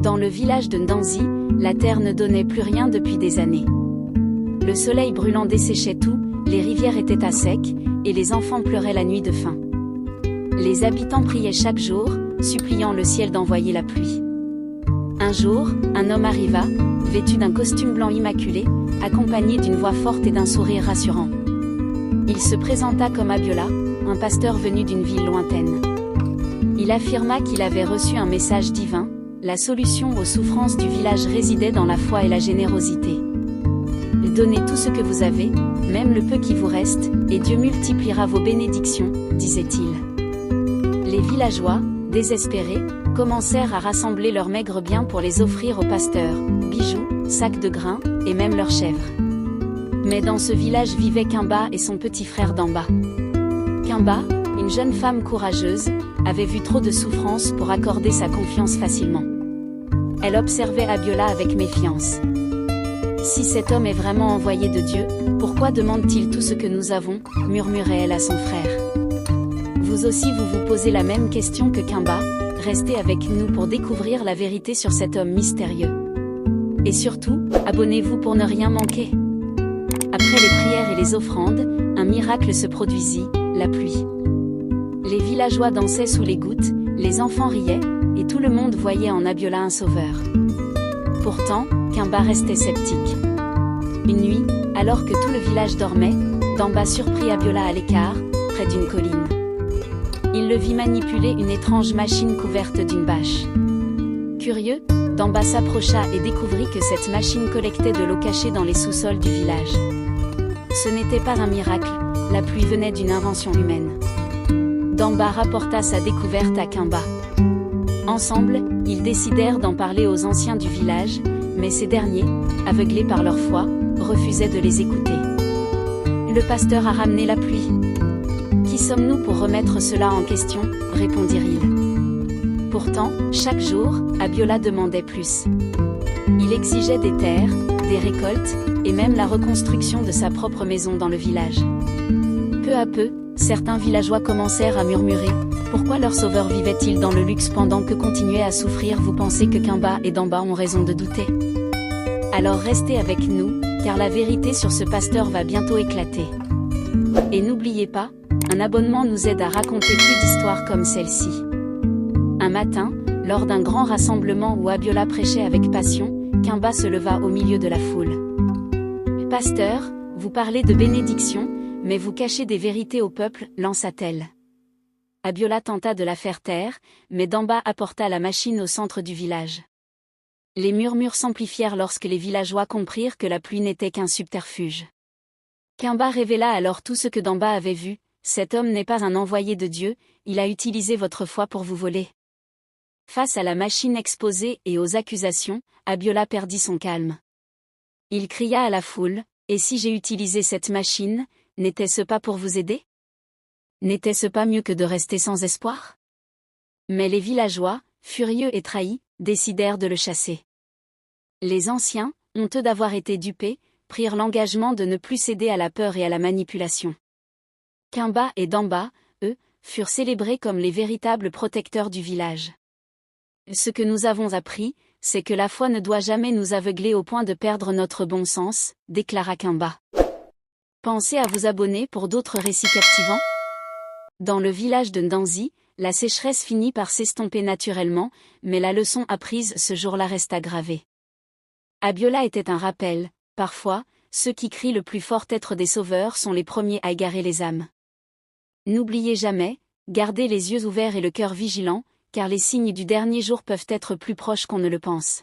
Dans le village de Ndanzi, la terre ne donnait plus rien depuis des années. Le soleil brûlant desséchait tout, les rivières étaient à sec, et les enfants pleuraient la nuit de faim. Les habitants priaient chaque jour, suppliant le ciel d'envoyer la pluie. Un jour, un homme arriva, vêtu d'un costume blanc immaculé, accompagné d'une voix forte et d'un sourire rassurant. Il se présenta comme Abiola, un pasteur venu d'une ville lointaine. Il affirma qu'il avait reçu un message divin, la solution aux souffrances du village résidait dans la foi et la générosité. Donnez tout ce que vous avez, même le peu qui vous reste, et Dieu multipliera vos bénédictions, disait-il. Les villageois, désespérés, commencèrent à rassembler leurs maigres biens pour les offrir au pasteur, bijoux, sacs de grains, et même leurs chèvres. Mais dans ce village vivait Kimba et son petit frère Damba. Kimba, une jeune femme courageuse, avait vu trop de souffrances pour accorder sa confiance facilement. Elle observait Abiola avec méfiance. Si cet homme est vraiment envoyé de Dieu, pourquoi demande-t-il tout ce que nous avons, murmurait-elle à son frère. Vous aussi vous posez la même question que Kimba, restez avec nous pour découvrir la vérité sur cet homme mystérieux. Et surtout, abonnez-vous pour ne rien manquer. Après les prières et les offrandes, un miracle se produisit, la pluie. Les villageois dansaient sous les gouttes, les enfants riaient, et tout le monde voyait en Abiola un sauveur. Pourtant, Kimba restait sceptique. Une nuit, alors que tout le village dormait, Damba surprit Abiola à l'écart, près d'une colline. Il le vit manipuler une étrange machine couverte d'une bâche. Curieux, Damba s'approcha et découvrit que cette machine collectait de l'eau cachée dans les sous-sols du village. Ce n'était pas un miracle, la pluie venait d'une invention humaine. Damba rapporta sa découverte à Kimba. Ensemble, ils décidèrent d'en parler aux anciens du village, mais ces derniers, aveuglés par leur foi, refusaient de les écouter. Le pasteur a ramené la pluie. Qui sommes-nous pour remettre cela en question, répondirent-ils. Pourtant, chaque jour, Abiola demandait plus. Il exigeait des terres, des récoltes, et même la reconstruction de sa propre maison dans le village. Peu à peu, certains villageois commencèrent à murmurer. Pourquoi leur sauveur vivait-il dans le luxe pendant que continuait à souffrir? Vous pensez que Kimba et Damba ont raison de douter? Alors restez avec nous, car la vérité sur ce pasteur va bientôt éclater. Et n'oubliez pas, un abonnement nous aide à raconter plus d'histoires comme celle-ci. Un matin, lors d'un grand rassemblement où Abiola prêchait avec passion, Kimba se leva au milieu de la foule. « Pasteur, vous parlez de bénédiction, mais vous cachez des vérités au peuple, lança-t-elle. Abiola tenta de la faire taire, mais Damba apporta la machine au centre du village. Les murmures s'amplifièrent lorsque les villageois comprirent que la pluie n'était qu'un subterfuge. Kimba révéla alors tout ce que Damba avait vu. Cet homme n'est pas un envoyé de Dieu, il a utilisé votre foi pour vous voler. Face à la machine exposée et aux accusations, Abiola perdit son calme. Il cria à la foule, « Et si j'ai utilisé cette machine, n'était-ce pas pour vous aider? N'était-ce pas mieux que de rester sans espoir ?» Mais les villageois, furieux et trahis, décidèrent de le chasser. Les anciens, honteux d'avoir été dupés, prirent l'engagement de ne plus céder à la peur et à la manipulation. Kimba et Damba, eux, furent célébrés comme les véritables protecteurs du village. Ce que nous avons appris, c'est que la foi ne doit jamais nous aveugler au point de perdre notre bon sens, déclara Kimba. Pensez à vous abonner pour d'autres récits captivants. Dans le village de Ndanzi, la sécheresse finit par s'estomper naturellement, mais la leçon apprise ce jour-là resta gravée. Abiola était un rappel, parfois, ceux qui crient le plus fort être des sauveurs sont les premiers à égarer les âmes. N'oubliez jamais, gardez les yeux ouverts et le cœur vigilant, car les signes du dernier jour peuvent être plus proches qu'on ne le pense.